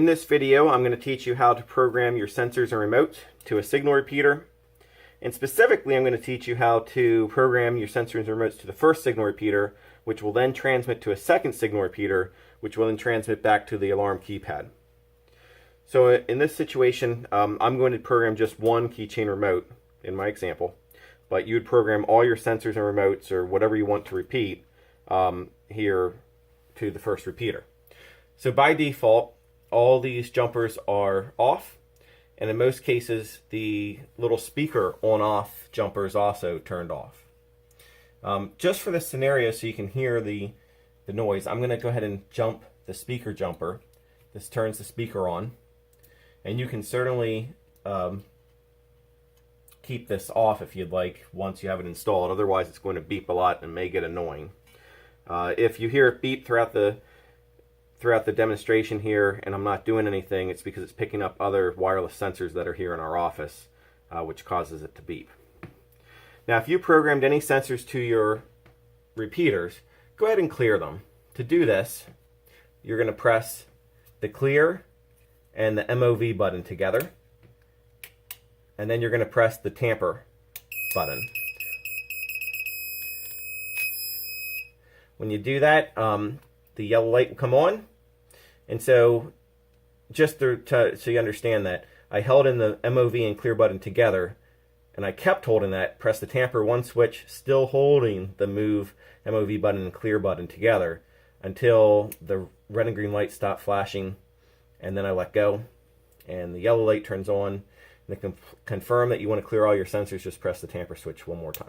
this video, I'm going to teach you how to program your sensors and remotes to a signal repeater. And specifically, I'm going to teach you how to program your sensors and remotes to the first signal repeater, which will then transmit to a second signal repeater, which will then transmit back to the alarm keypad. So in this situation, I'm going to program just one keychain remote in my example, but you would program all your sensors and remotes or whatever you want to repeat here to the first repeater. So by default, all these jumpers are off, and in most cases the little speaker on-off jumper is also turned off. Just for this scenario so you can hear the noise, I'm going to go ahead and jump the speaker jumper. This turns the speaker on, and you can certainly keep this off if you'd like once you have it installed. Otherwise it's going to beep a lot and may get annoying. If you hear it beep throughout the demonstration here and I'm not doing anything, it's because it's picking up other wireless sensors that are here in our office, which causes it to beep. Now if you programmed any sensors to your repeaters, go ahead and clear them. To do this, you're going to press the clear and the MOV button together, and then you're going to press the tamper button. When you do that, the yellow light will come on. And so just so you understand that, I held in the MOV and clear button together, and I kept holding that, press the tamper one switch, still holding the move MOV button and clear button together until the red and green light stop flashing, and then I let go and the yellow light turns on. And to confirm that you want to clear all your sensors, just press the tamper switch one more time.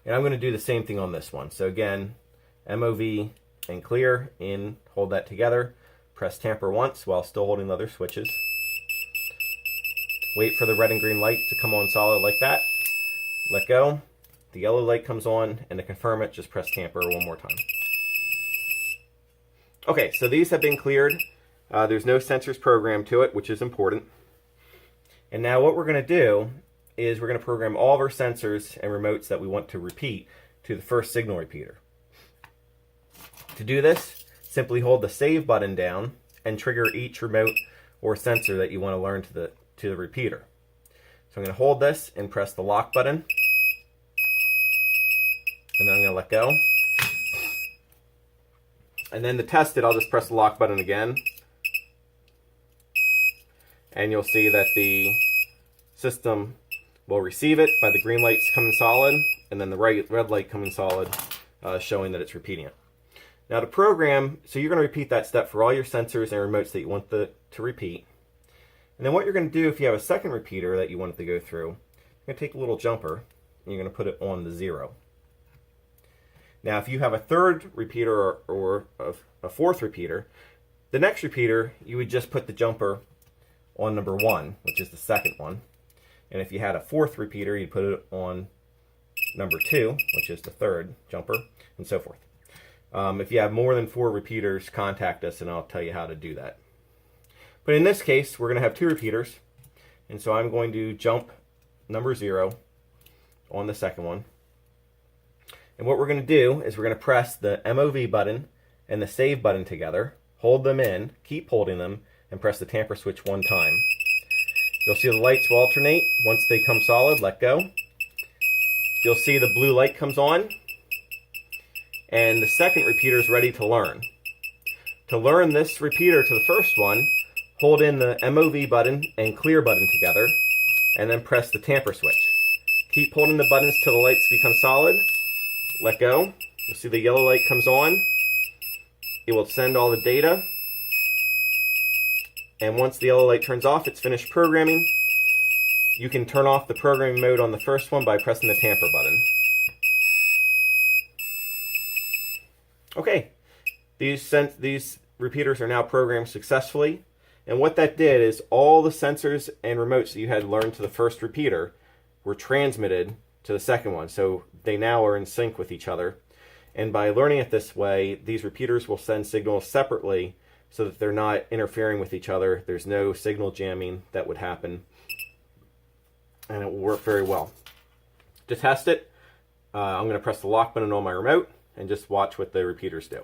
And I'm going to do the same thing on this one. So again, MOV and clear in, hold that together, press tamper once while still holding the other switches. Wait for the red and green light to come on solid like that. Let go. The yellow light comes on, and to confirm it, just press tamper one more time. Okay, so these have been cleared. There's no sensors programmed to it, which is important. And now what we're going to do is we're going to program all of our sensors and remotes that we want to repeat to the first signal repeater. To do this, simply hold the save button down and trigger each remote or sensor that you want to learn to the repeater. So I'm going to hold this and press the lock button, and then I'm going to let go. And then to test it, I'll just press the lock button again, and you'll see that the system will receive it by the green lights coming solid, and then the red light coming solid, showing that it's repeating it. Now to program, so you're going to repeat that step for all your sensors and remotes that you want to repeat. And then what you're going to do if you have a second repeater that you want it to go through, you're going to take a little jumper and you're going to put it on the 0. Now if you have a third repeater or a fourth repeater, the next repeater you would just put the jumper on number 1, which is the second one. And if you had a fourth repeater, you'd put it on number 2, which is the third jumper, and so forth. If you have more than 4 repeaters, contact us and I'll tell you how to do that. But in this case, we're going to have 2 repeaters, and so I'm going to jump number 0 on the second one. And what we're going to do is we're going to press the MOV button and the save button together, hold them in, keep holding them, and press the tamper switch one time. You'll see the lights will alternate. Once they come solid, let go. You'll see the blue light comes on, and the second repeater is ready to learn. To learn this repeater to the first one, hold in the MOV button and clear button together, and then press the tamper switch. Keep holding the buttons till the lights become solid. Let go. You'll see the yellow light comes on. It will send all the data. And once the yellow light turns off, it's finished programming. You can turn off the programming mode on the first one by pressing the tamper button. Okay, these repeaters are now programmed successfully. And what that did is all the sensors and remotes that you had learned to the first repeater were transmitted to the second one. So they now are in sync with each other. And by learning it this way, these repeaters will send signals separately so that they're not interfering with each other. There's no signal jamming that would happen, and it will work very well. To test it, I'm going to press the lock button on my remote and just watch what the repeaters do.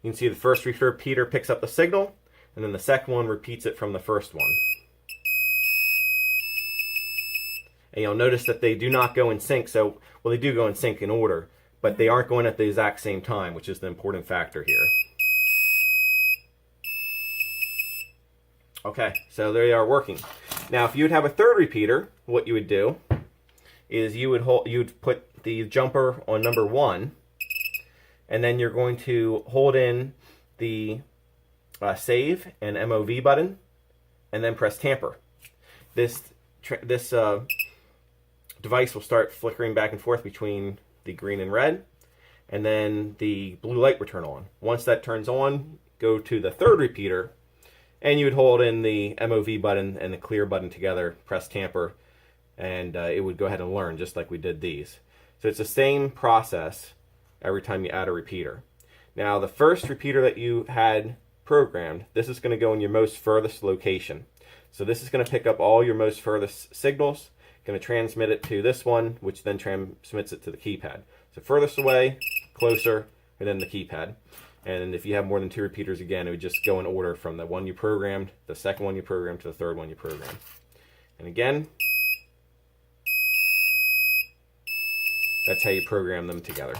You can see the first repeater picks up the signal, and then the second one repeats it from the first one. And you'll notice that they do not go in sync. So, well, they do go in sync in order, but they aren't going at the exact same time, which is the important factor here. Okay, so they are working. Now, if you would have a third repeater, what you would do is you would put the jumper on number 1, and then you're going to hold in the save and MOV button, and then press tamper. This device will start flickering back and forth between the green and red, and then the blue light will turn on. Once that turns on, go to the third repeater, and you would hold in the MOV button and the clear button together, press tamper, and it would go ahead and learn just like we did these. So it's the same process every time you add a repeater. Now, the first repeater that you had programmed, this is going to go in your most furthest location. So this is going to pick up all your most furthest signals, going to transmit it to this one, which then transmits it to the keypad. So furthest away, closer, and then the keypad. And if you have more than 2 repeaters, again, it would just go in order from the one you programmed, the second one you programmed, to the third one you programmed. And again, that's how you program them together.